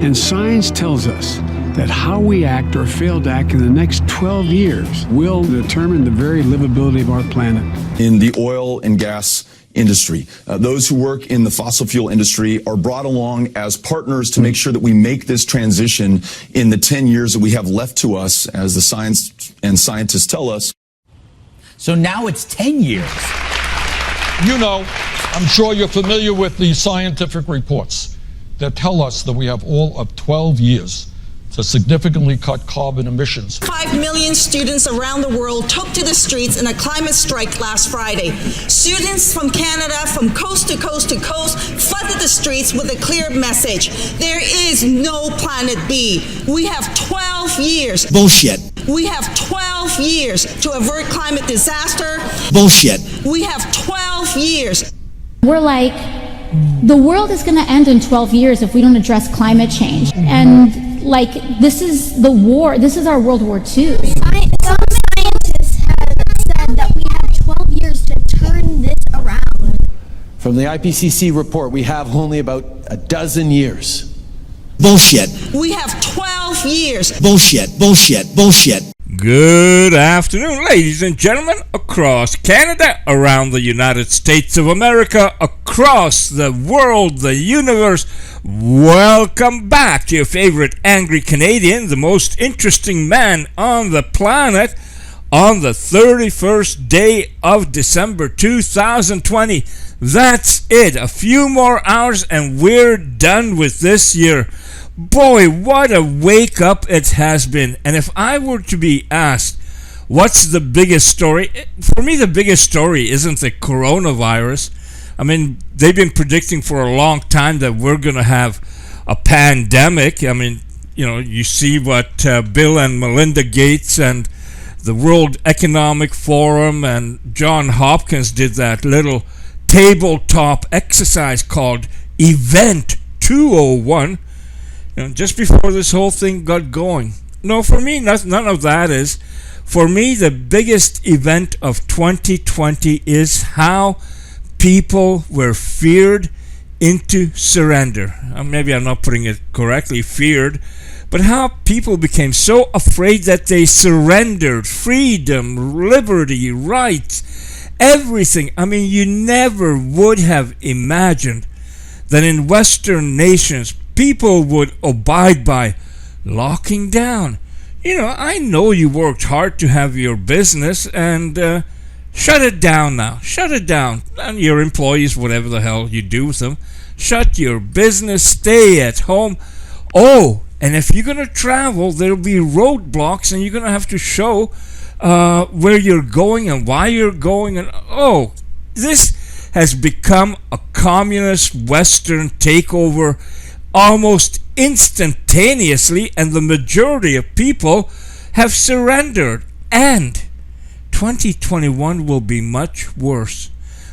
And science tells us that how we act or fail to act in the next 12 years will determine the very livability of our planet. In the oil and gas industry, those who work in the fossil fuel industry are brought along as partners to make sure that we make this transition in the 10 years that we have left to us, as the science and scientists tell us. So now it's 10 years. You know, I'm sure you're familiar with the scientific reports that tell us that we have all of 12 years to significantly cut carbon emissions. 5 million students around the world took to the streets in a climate strike last Friday. Students from Canada, from coast to coast to coast, flooded the streets with a clear message. There is no planet B. We have 12 years. Bullshit. We have 12 years to avert climate disaster. Bullshit. We have 12 years. We're like, the world is going to end in 12 years if we don't address climate change. And like, this is the war, this is our World War II. Some scientists have said that we have 12 years to turn this around. From the IPCC report, we have only about a dozen years. Bullshit. We have 12 years. Bullshit, bullshit, bullshit. Good afternoon, ladies and gentlemen, across Canada, around the United States of America, across the world, the universe. Welcome back to your favorite angry Canadian, the most interesting man on the planet, on the 31st day of December 2020. That's it. A few more hours and we're done with this year. Boy, what a wake up it has been. And if I were to be asked, what's the biggest story? For me, the biggest story isn't the coronavirus. I mean, they've been predicting for a long time that we're going to have a pandemic. I mean, you know, you see what Bill and Melinda Gates and the World Economic Forum and John Hopkins did that little tabletop exercise called Event 201. You know, just before this whole thing got going. No, for me, none of that is. For me, the biggest event of 2020 is how people were feared into surrender. Maybe I'm not putting it correctly, feared, but how people became so afraid that they surrendered freedom, liberty, rights, everything. I mean, you never would have imagined that in Western nations, people would abide by locking down. You know, I know you worked hard to have your business, and shut it down now. Shut it down. And your employees, whatever the hell you do with them, shut your business, stay at home. Oh, and if you're going to travel, there'll be roadblocks, and you're going to have to show where you're going and why you're going. And oh, this has become a communist Western takeover almost instantaneously, and the majority of people have surrendered. And 2021 will be much worse.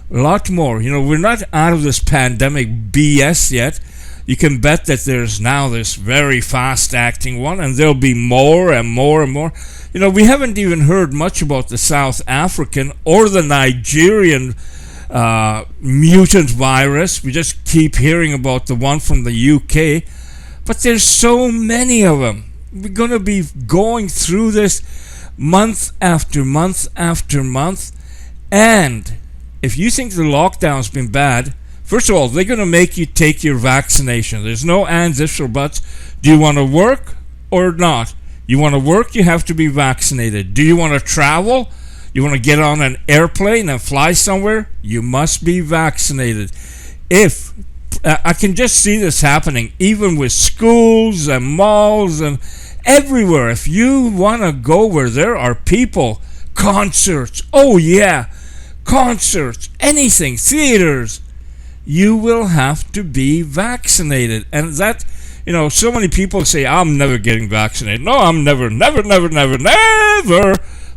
A lot more. You know, we're not out of this pandemic BS yet. You can bet that there's now this very fast-acting one, and there'll be more and more and more. You know, we haven't even heard much about the South African or the Nigerian mutant virus. We just keep hearing about the one from the UK, but there's so many of them. We're going to be going through this month after month after month, and if you think the lockdown's been bad, first of all, they're going to make you take your vaccination. There's no ands, ifs, or buts. Do you want to work or not? You want to work, you have to be vaccinated. Do you want to travel? You want to get on an airplane and fly somewhere? You must be vaccinated. If I can just see this happening, even with schools and malls and everywhere. If you want to go where there are people, concerts, oh yeah, concerts, anything, theaters, you will have to be vaccinated. And that, you know, so many people say, I'm never getting vaccinated. No, I'm never.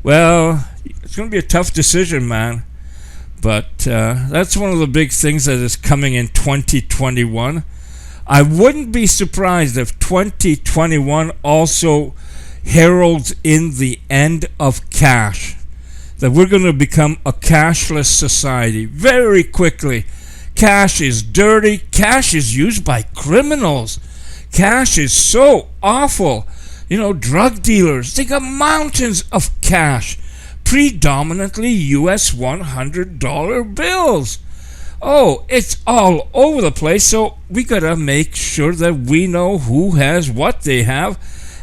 Well, it's going to be a tough decision, man. But that's one of the big things that is coming in 2021. I wouldn't be surprised if 2021 also heralds in the end of cash. That we're going to become a cashless society very quickly. Cash is dirty. Cash is used by criminals. cash is so awful. You know, drug dealers, they got mountains of cash, predominantly US $100 bills. Oh, it's all over the place, so we gotta make sure that we know who has what they have,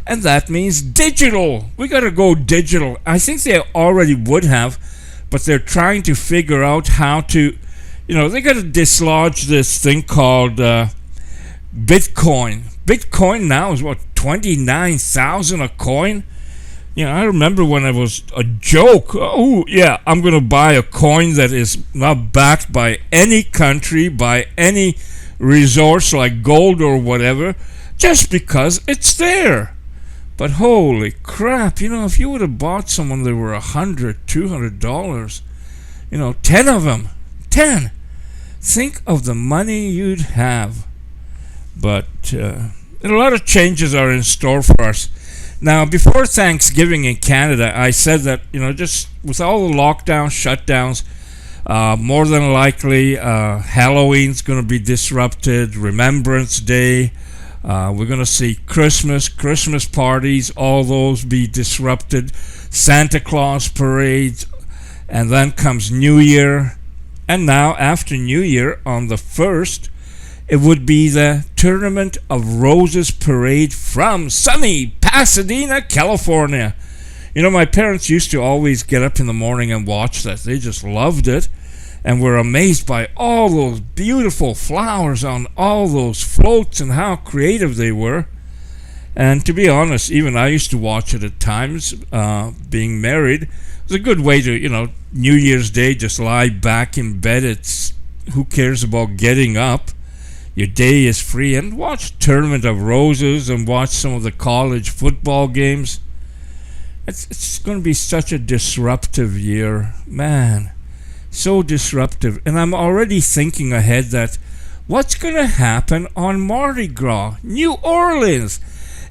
and that means digital. We gotta go digital. I think they already would have, but they're trying to figure out how to, you know, they gotta dislodge this thing called Bitcoin. Bitcoin now is what, 29,000 a coin? You know, I remember when it was a joke. Oh, yeah, I'm going to buy a coin that is not backed by any country, by any resource like gold or whatever, just because it's there. But holy crap, you know, if you would have bought someone that were $100, $200, you know, 10 of them, 10, think of the money you'd have. But a lot of changes are in store for us. Now, before Thanksgiving in Canada, I said that, you know, just with all the lockdowns, shutdowns, more than likely Halloween's going to be disrupted, Remembrance Day, we're going to see Christmas parties, all those be disrupted, Santa Claus parades, and then comes New Year. And now, after New Year, on the 1st, it would be the Tournament of Roses parade from sunny Pasadena, California. You know, my parents used to always get up in the morning and watch that. They just loved it and were amazed by all those beautiful flowers on all those floats and how creative they were. And to be honest, even I used to watch it at times, being married. It was a good way to, you know, New Year's Day, just lie back in bed. It's, who cares about getting up? Your day is free, and watch Tournament of Roses and watch some of the college football games. It's going to be such a disruptive year, man, so disruptive. And I'm already thinking ahead that what's going to happen on Mardi Gras, New Orleans.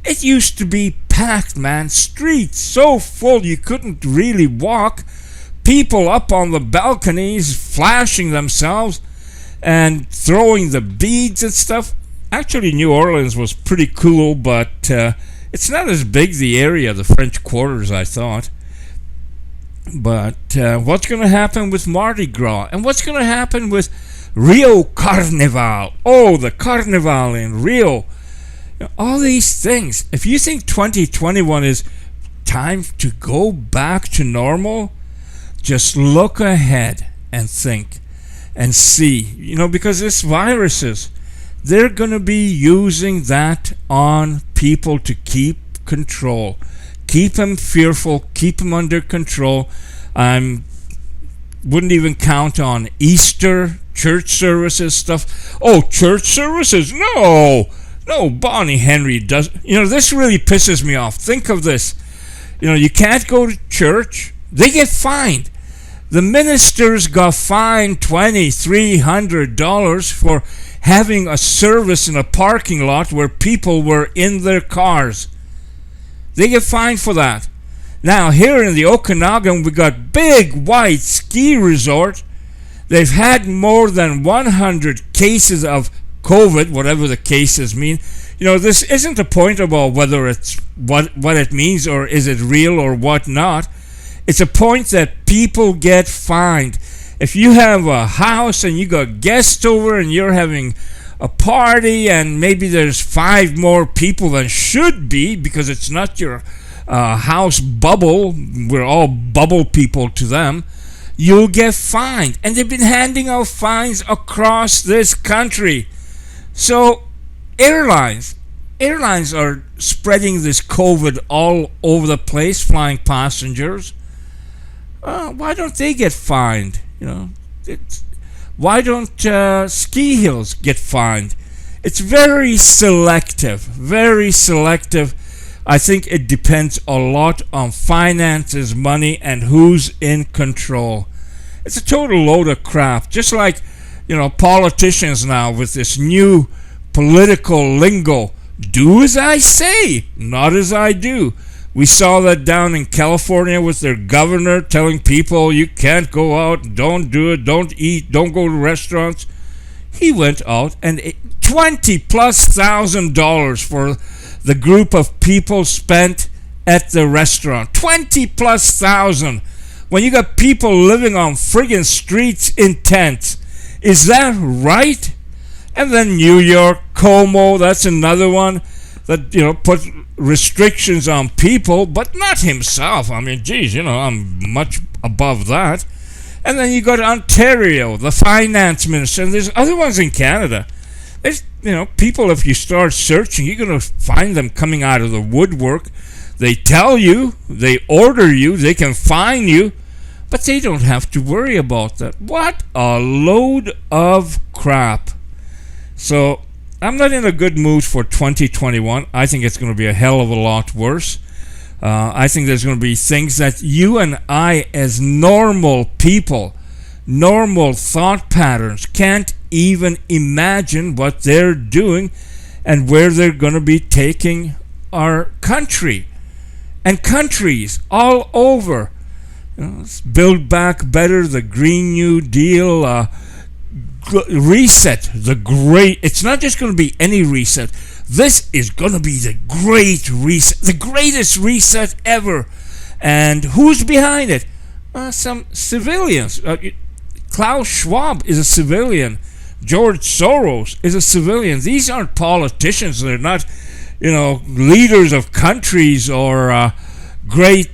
It used to be packed, man, streets so full you couldn't really walk, people up on the balconies flashing themselves and throwing the beads and stuff. Actually, New Orleans was pretty cool, but it's not as big, the area, the French Quarter, as I thought. But what's going to happen with Mardi Gras? And what's going to happen with Rio Carnival? Oh, the Carnival in Rio. You know, all these things. If you think 2021 is time to go back to normal, just look ahead and think. And see, you know, because this viruses, they're going to be using that on people to keep control, keep them fearful, keep them under control. I wouldn't even count on Easter, church services, stuff. Oh, church services? No, Bonnie Henry does. You know, this really pisses me off. Think of this. You know, you can't go to church. They get fined. The ministers got fined $2,300 for having a service in a parking lot where people were in their cars. They get fined for that. Now, here in the Okanagan, we got Big White Ski Resort. They've had more than 100 cases of COVID, whatever the cases mean. You know, this isn't a point about whether it's what it means or is it real or what not. It's a point that people get fined. If you have a house and you got guests over and you're having a party and maybe there's 5 more people than should be because it's not your house bubble, we're all bubble people to them, you'll get fined. And they've been handing out fines across this country. So airlines are spreading this COVID all over the place, flying passengers. Why don't they get fined? You know, why don't ski hills get fined? It's very selective, very selective. I think it depends a lot on finances, money, and who's in control. It's a total load of crap. Just like, you know, politicians now with this new political lingo. Do as I say, not as I do. We saw that down in California with their governor telling people you can't go out, don't do it, don't eat, don't go to restaurants. he went out and $20,000+ for the group of people spent at the restaurant. $20,000+. When you got people living on friggin' streets in tents. Is that right? And then New York, Cuomo, that's another one that, put restrictions on people, but not himself. I mean, geez, I'm much above that. And then you go to Ontario, the finance minister, and there's other ones in Canada. There's, people, if you start searching, you're going to find them coming out of the woodwork. They tell you, they order you, they can fine you, but they don't have to worry about that. What a load of crap. So, I'm not in a good mood for 2021. I think it's going to be a hell of a lot worse. I think there's going to be things that you and I, as normal people, normal thought patterns, can't even imagine what they're doing and where they're going to be taking our country and countries all over. Build Back Better, the Green New Deal, reset, it's not just going to be any reset. This is going to be the great reset, the greatest reset ever. And who's behind it? Some civilians. Klaus Schwab is a civilian. George Soros is a civilian. These aren't politicians. They're not, leaders of countries or great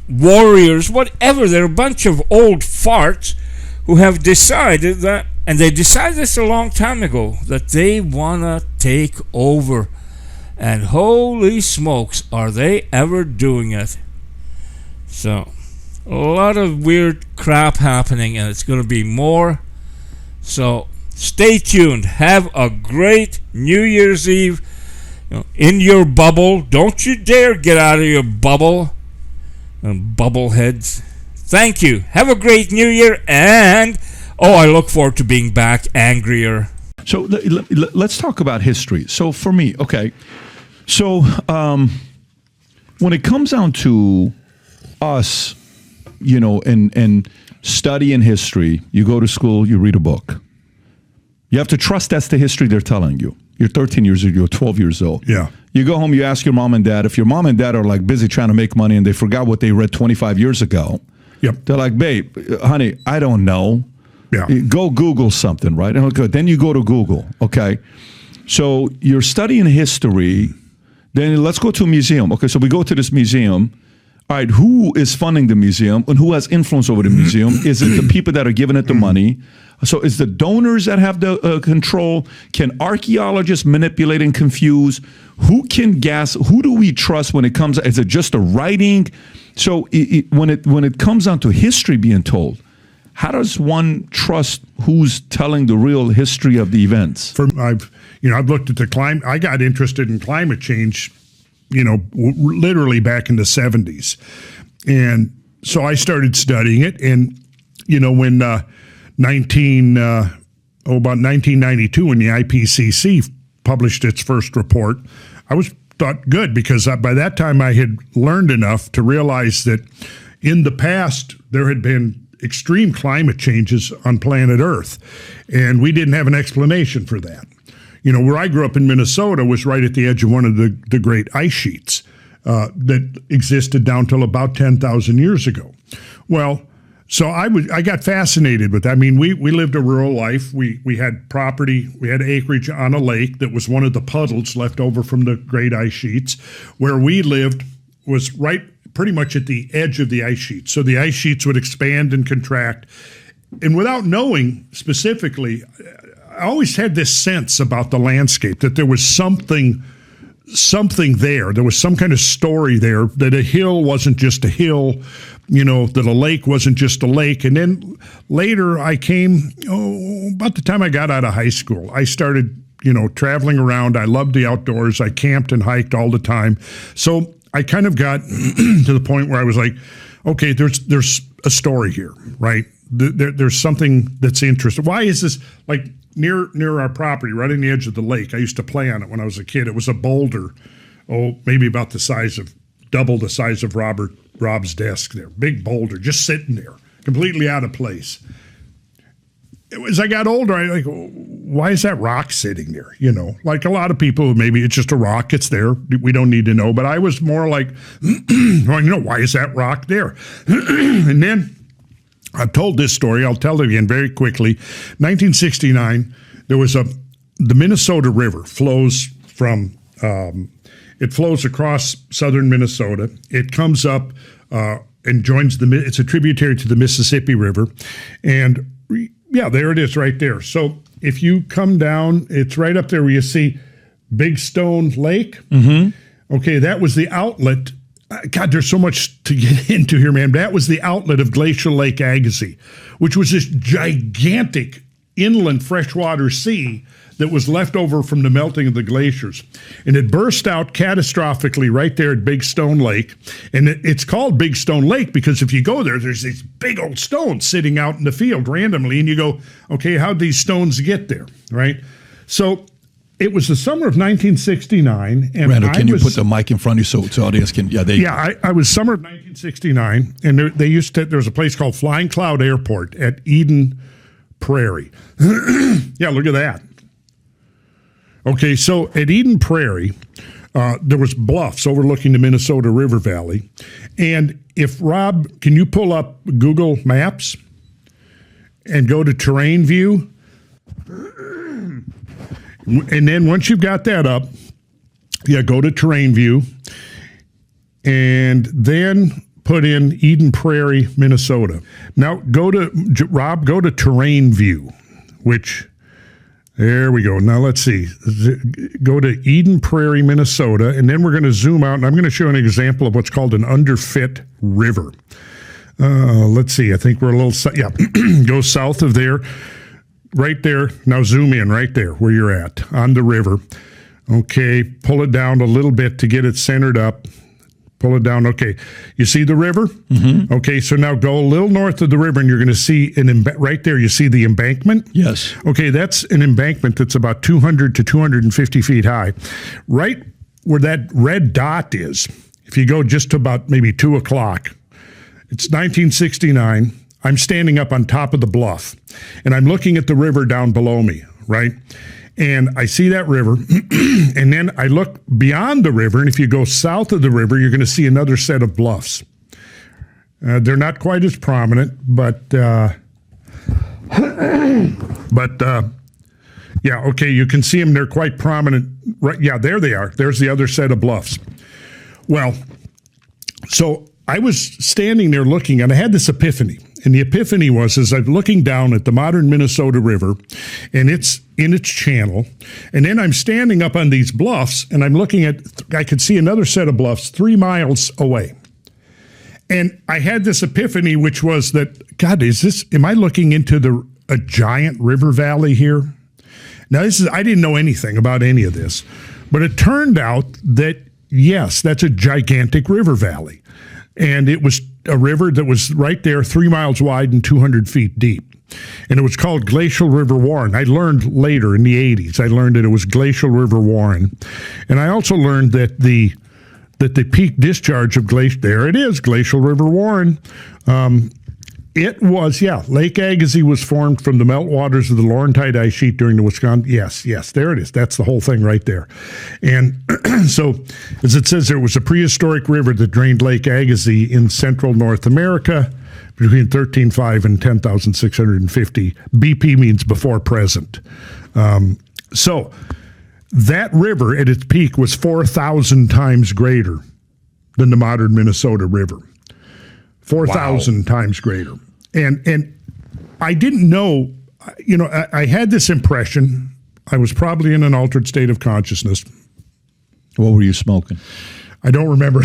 warriors, whatever. They're a bunch of old farts who have decided that, and they decided this a long time ago, that they want to take over. And holy smokes, are they ever doing it. So, a lot of weird crap happening, and it's going to be more. So, stay tuned. Have a great New Year's Eve. In your bubble. Don't you dare get out of your bubble. Bubbleheads. Thank you. Have a great New Year, and I look forward to being back angrier. So let's talk about history. So for me, okay. So when it comes down to us, and studying history, you go to school, you read a book. You have to trust that's the history they're telling you. You're 13 years old, you're 12 years old. Yeah. You go home, you ask your mom and dad. If your mom and dad are like busy trying to make money and they forgot what they read 25 years ago, yep. They're like, babe, honey, I don't know. Yeah. Go Google something, right? And okay, then you go to Google, okay? So you're studying history, then let's go to a museum. Okay, so we go to this museum. All right, who is funding the museum and who has influence over the museum? Is it the people that are giving it the money? So is the donors that have the control? Can archaeologists manipulate and confuse? Who can guess? Who do we trust when it comes? Is it just a writing? So when it comes down to history being told, how does one trust who's telling the real history of the events? I've looked at the climate. I got interested in climate change, literally back in the 70s, and so I started studying it. And when about 1992, when the IPCC published its first report, I was thought good because by that time I had learned enough to realize that in the past there had been extreme climate changes on planet Earth, and we didn't have an explanation for that. Where I grew up in Minnesota was right at the edge of one of the great ice sheets that existed down till about 10,000 years ago. Well, so I got fascinated with that. I mean, we lived a rural life. We had property, we had acreage on a lake that was one of the puddles left over from the great ice sheets. Where we lived was right pretty much at the edge of the ice sheet. So the ice sheets would expand and contract. And without knowing specifically, I always had this sense about the landscape that there was something there. There was some kind of story there, that a hill wasn't just a hill, that a lake wasn't just a lake. And then later I came, about the time I got out of high school, I started, traveling around. I loved the outdoors. I camped and hiked all the time. So I kind of got to the point where I was like, okay, there's a story here, right? There's something that's interesting. Why is this like near our property, right on the edge of the lake? I used to play on it when I was a kid. It was a boulder, maybe about double the size of Rob's desk there. Big boulder, just sitting there, completely out of place. as I got older, I like, why is that rock sitting there? You know, like a lot of people, maybe it's just a rock. It's there. We don't need to know. But I was more like, well, you know, why is that rock there? And then I've told this story. I'll tell it again very quickly. 1969, there was the Minnesota River flows from, it flows across southern Minnesota. It comes up and joins it's a tributary to the Mississippi River. And yeah, there it is right there. So if you come down, it's right up there where you see Big Stone Lake. Mm-hmm. Okay, that was the outlet. God, there's so much to get into here, man. That was the outlet of Glacial Lake Agassiz, which was this gigantic inland freshwater sea that was left over from the melting of the glaciers. And it burst out catastrophically right there at Big Stone Lake. And it's called Big Stone Lake because if you go there, there's these big old stones sitting out in the field randomly. And you go, okay, how'd these stones get there, right? So it was the summer of 1969. And Randall, can you put the mic in front of you so the audience can, I was summer of 1969. And there was a place called Flying Cloud Airport at Eden Prairie. Yeah, look at that. Okay, so at Eden Prairie, there was bluffs overlooking the Minnesota River Valley. And if Rob, can you pull up Google Maps and go to terrain view? And then once you've got that up, go to terrain view and then put in Eden Prairie, Minnesota. Now go to terrain view, which... There we go. Now let's see. Go to Eden Prairie, Minnesota, and then we're going to zoom out, and I'm going to show an example of what's called an underfit river. Let's see. I think we're a little, go south of there, right there. Now zoom in right there where you're at on the river. Okay, pull it down a little bit to get it centered up. Pull it down. Okay, you see the river? Mm-hmm. Okay, so now go a little north of the river, and you're going to see right there. You see the embankment? Yes. Okay, that's an embankment that's about 200 to 250 feet high. Right where that red dot is, if you go just to about maybe 2 o'clock, it's 1969. I'm standing up on top of the bluff, and I'm looking at the river down below me, right? And I see that river, and then I look beyond the river, and if you go south of the river, you're going to see another set of bluffs. They're not quite as prominent, but okay, you can see them. They're quite prominent. Right? Yeah, there they are. There's the other set of bluffs. Well, so I was standing there looking, and I had this epiphany. And the epiphany was as I'm looking down at the modern Minnesota River, and it's in its channel, and then I'm standing up on these bluffs, and I'm looking at, I could see another set of bluffs 3 miles away. And I had this epiphany, which was that, God, am I looking into a giant river valley here? Now, I didn't know anything about any of this, but it turned out that, yes, that's a gigantic river valley. And it was a river that was right there, 3 miles wide and 200 feet deep. And it was called Glacial River Warren. I learned later in the 80s, I learned that it was Glacial River Warren. And I also learned that the peak discharge of Glacial River Warren. It was, Lake Agassiz was formed from the meltwaters of the Laurentide ice sheet during the Wisconsin. Yes, there it is. That's the whole thing right there. And so, as it says, there was a prehistoric river that drained Lake Agassiz in central North America between 13,500 and 10,650. BP means before present. So, that river at its peak was 4,000 times greater than the modern Minnesota River. 4,000 times greater. And I didn't know, I had this impression. I was probably in an altered state of consciousness. What were you smoking? I don't remember.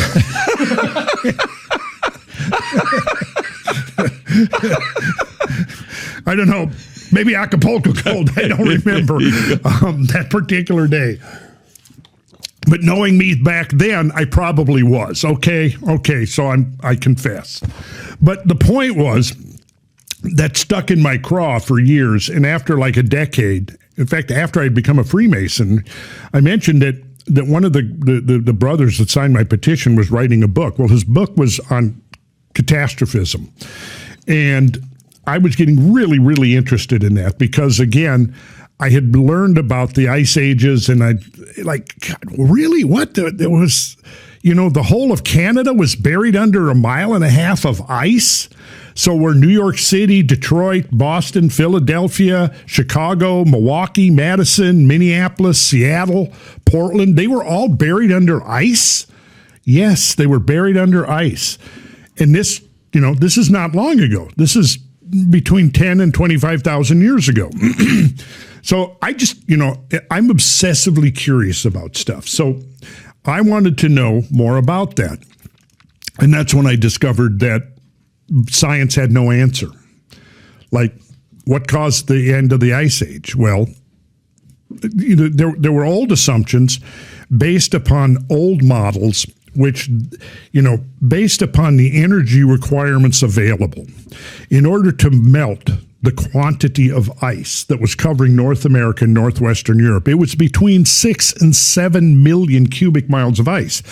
I don't know. Maybe Acapulco Gold. I don't remember that particular day. But knowing me back then, I probably was. Okay, so I confess. But the point was that stuck in my craw for years, and after like a decade, in fact, after I'd become a Freemason, I mentioned that one of the brothers that signed my petition was writing a book. Well, his book was on catastrophism. And I was getting really, really interested in that because, again, I had learned about the ice ages, and I like, God, really? What? There was, the whole of Canada was buried under 1.5 miles of ice. So were New York City, Detroit, Boston, Philadelphia, Chicago, Milwaukee, Madison, Minneapolis, Seattle, Portland, they were all buried under ice? Yes, they were buried under ice. And this is not long ago. This is between 10 and 25,000 years ago. So I just, I'm obsessively curious about stuff. So I wanted to know more about that. And that's when I discovered that science had no answer. Like, what caused the end of the Ice Age? Well, there were old assumptions based upon old models, which, based upon the energy requirements available. In order to melt the quantity of ice that was covering North America and Northwestern Europe, it was between 6 and 7 million cubic miles of ice.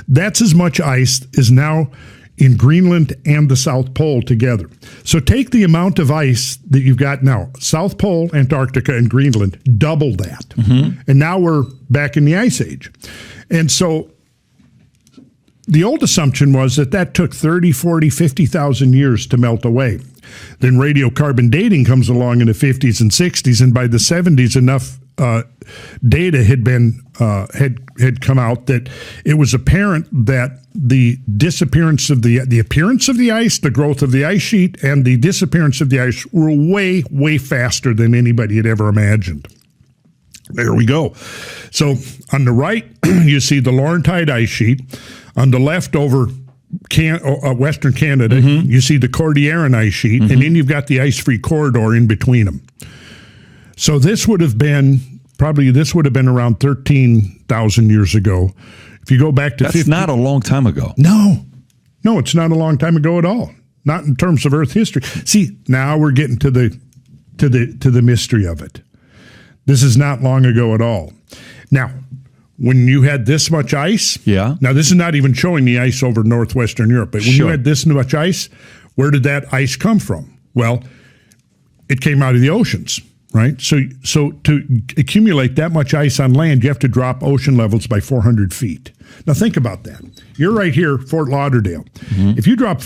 That's as much ice as now in Greenland and the South Pole together. So take the amount of ice that you've got now, South Pole, Antarctica, and Greenland, double that. Mm-hmm. And now we're back in the Ice Age. And so the old assumption was that took 30, 40, 50,000 years to melt away. Then radiocarbon dating comes along in the 50s and 60s, and by the 70s, enough data had come out that it was apparent that the disappearance of the appearance of the ice, the growth of the ice sheet, and the disappearance of the ice were way, way faster than anybody had ever imagined. There we go. So on the right, you see the Laurentide ice sheet. On the left, over Western Canada, mm-hmm. you see the Cordilleran ice sheet, mm-hmm. and then you've got the ice-free corridor in between them. So this would have been around 13,000 years ago. If you go back to that's not a long time ago. No, it's not a long time ago at all. Not in terms of Earth history. See, now we're getting to the mystery of it. This is not long ago at all. Now, when you had this much ice, yeah. Now this is not even showing the ice over Northwestern Europe, but when you had this much ice, where did that ice come from? Well, it came out of the oceans. Right? So to accumulate that much ice on land, you have to drop ocean levels by 400 feet. Now think about that. You're right here, Fort Lauderdale. Mm-hmm. If you drop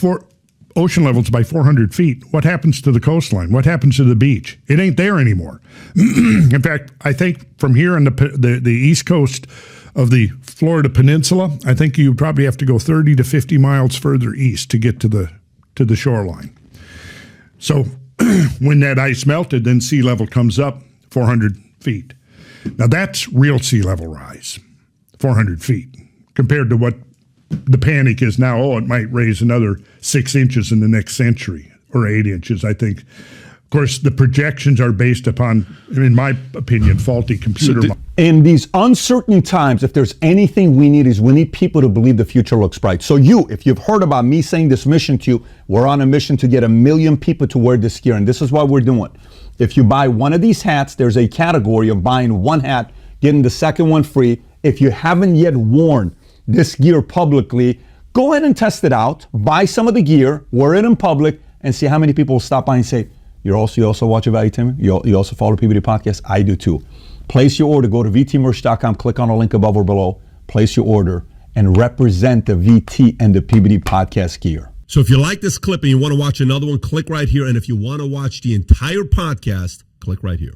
ocean levels by 400 feet, what happens to the coastline? What happens to the beach? It ain't there anymore. In fact, I think from here on the east coast of the Florida Peninsula, I think you probably have to go 30 to 50 miles further east to get to the shoreline. So when that ice melted, then sea level comes up 400 feet. Now that's real sea level rise, 400 feet, compared to what the panic is now. Oh, it might raise another 6 inches in the next century, or 8 inches, I think. Of course, the projections are based upon, in my opinion, faulty computer models. In these uncertain times, if there's anything we need people to believe the future looks bright. So if you've heard about me saying this mission to you, we're on a mission to get 1 million people to wear this gear, and this is what we're doing. If you buy one of these hats, there's a category of buying one hat, getting the second one free. If you haven't yet worn this gear publicly, go ahead and test it out. Buy some of the gear, wear it in public, and see how many people will stop by and say, you also watch a Value Tim? You also follow PBD Podcast? I do too. Place your order. Go to VTmerch.com, click on the link above or below, place your order, and represent the VT and the PBD Podcast gear. So if you like this clip and you want to watch another one, click right here. And if you want to watch the entire podcast, click right here.